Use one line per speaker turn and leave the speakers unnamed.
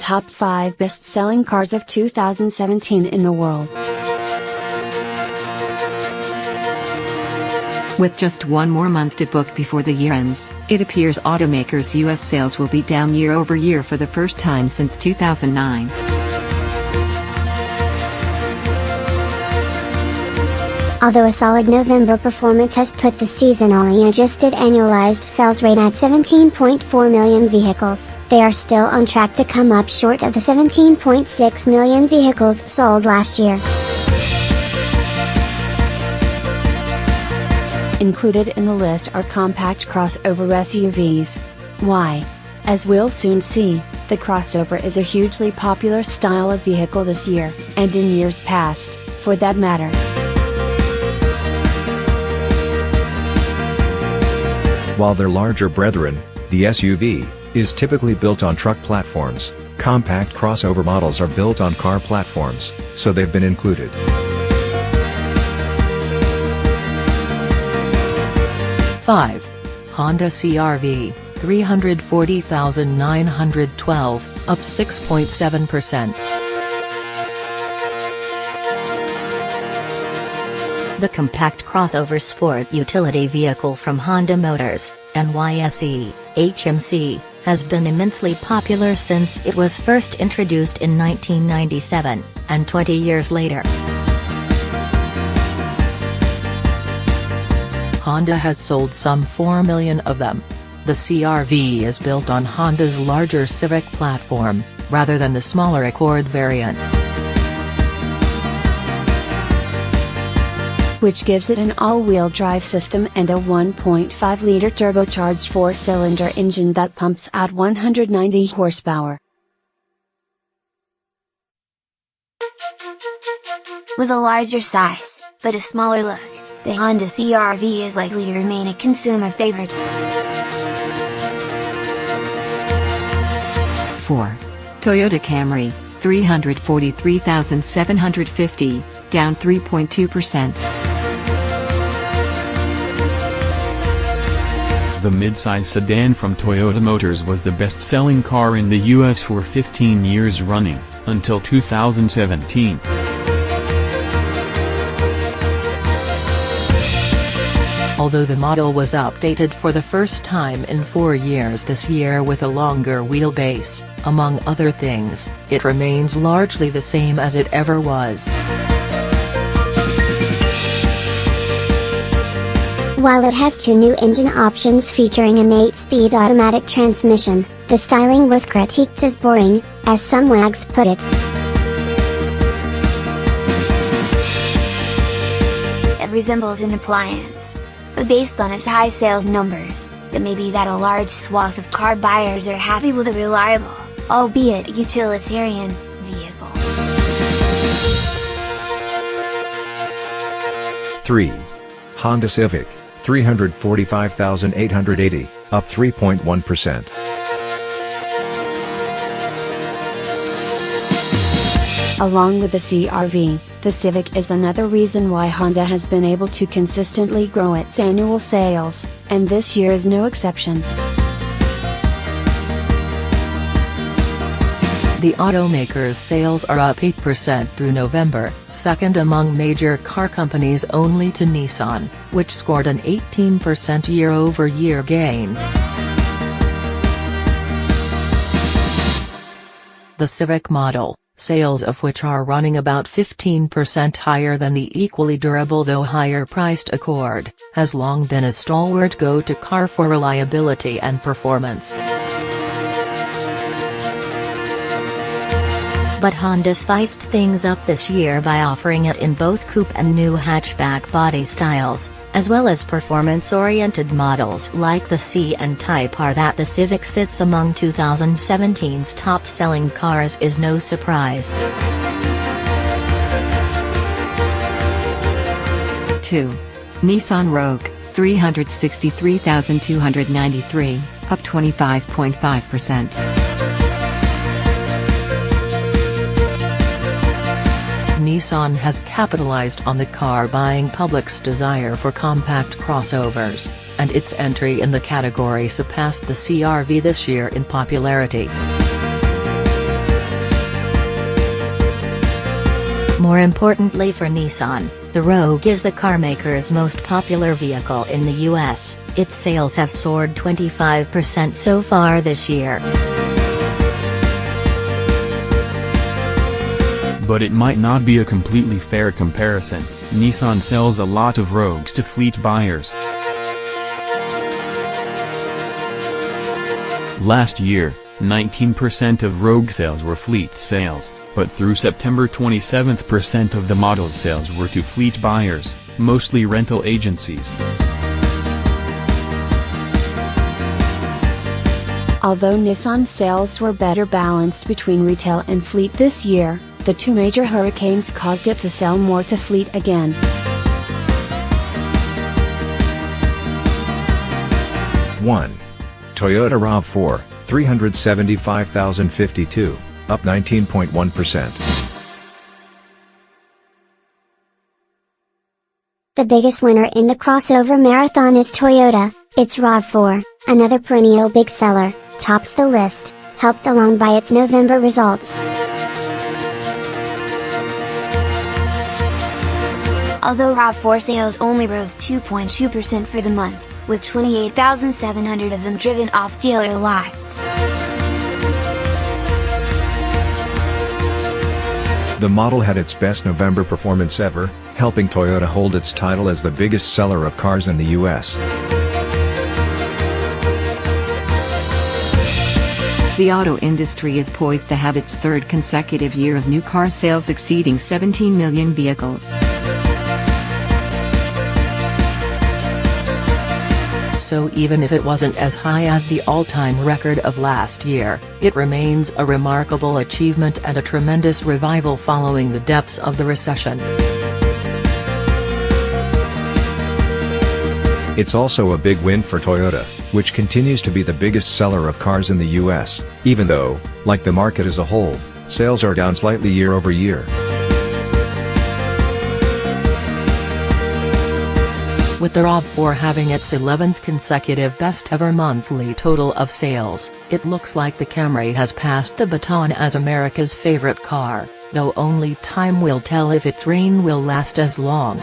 top 5 best-selling cars of 2017 in the world.
With just one more month to book before the year ends, it appears automakers' US sales will be down year over year for the first time since 2009.
Although a solid November performance has put the seasonally adjusted annualized sales rate at 17.4 million vehicles, they are still on track to come up short of the 17.6 million vehicles sold last year.
Included in the list are compact crossover SUVs. Why? As we'll soon see, the crossover is a hugely popular style of vehicle this year, and in years past, for that matter.
While their larger brethren, the SUV, is typically built on truck platforms, compact crossover models are built on car platforms, so they've been included.
Honda CR-V, 340,912, up 6.7%.
The compact crossover sport utility vehicle from Honda Motors, NYSE, HMC, has been immensely popular since it was first introduced in 1997, and 20 years later.
Honda has sold some 4 million of them. The CR-V is built on Honda's larger Civic platform, rather than the smaller Accord variant,
which gives it an all-wheel drive system and a 1.5-liter turbocharged 4-cylinder engine that pumps out 190 horsepower.
With a larger size, but a smaller look, the Honda CR-V is likely to remain a consumer favorite.
4. Toyota Camry, 343,750, down 3.2%.
The midsize sedan from Toyota Motors was the best-selling car in the US for 15 years running, until 2017.
Although the model was updated for the first time in 4 years this year with a longer wheelbase, among other things, it remains largely the same as it ever was.
While it has 2 new engine options featuring an 8-speed automatic transmission, the styling was critiqued as boring, as some wags put it.
It resembles an appliance, but based on its high sales numbers, it may be that a large swath of car buyers are happy with a reliable, albeit utilitarian, vehicle.
3. Honda Civic, 345,880, up 3.1%.
Along with the CR-V, the Civic is another reason why Honda has been able to consistently grow its annual sales, and this year is no exception.
The automakers' sales are up 8% through November, second among major car companies only to Nissan, which scored an 18% year-over-year gain. The Civic model, sales of which are running about 15% higher than the equally durable though higher-priced Accord, has long been a stalwart go-to car for reliability and performance.
But Honda spiced things up this year by offering it in both coupe and new hatchback body styles, as well as performance-oriented models like the C and Type R. That the Civic sits among 2017's top-selling cars is no surprise.
2. Nissan Rogue, 363,293, up 25.5%.
Nissan has capitalized on the car-buying public's desire for compact crossovers, and its entry in the category surpassed the CR-V this year in popularity.
More importantly for Nissan, the Rogue is the carmaker's most popular vehicle in the US. Its sales have soared 25% so far this year.
But it might not be a completely fair comparison. Nissan sells a lot of Rogues to fleet buyers. Last year, 19% of Rogue sales were fleet sales, but through September 27% of the model's sales were to fleet buyers, mostly rental agencies.
Although Nissan sales were better balanced between retail and fleet this year, the two major hurricanes caused it to sell more to fleet again.
One. Toyota RAV4, 375,052, up 19.1%.
The biggest winner in the crossover marathon is Toyota. Its RAV4, another perennial big seller, tops the list, helped along by its November results.
Although RAV4 sales only rose 2.2% for the month, with 28,700 of them driven off dealer lots.
The model had its best November performance ever, helping Toyota hold its title as the biggest seller of cars in the US.
The auto industry is poised to have its third consecutive year of new car sales exceeding 17 million vehicles.
So even if it wasn't as high as the all-time record of last year, it remains a remarkable achievement and a tremendous revival following the depths of the recession.
It's also a big win for Toyota, which continues to be the biggest seller of cars in the US, even though, like the market as a whole, sales are down slightly year over year.
With the RAV4 having its 11th consecutive best-ever monthly total of sales, it looks like the Camry has passed the baton as America's favorite car, though only time will tell if its reign will last as long.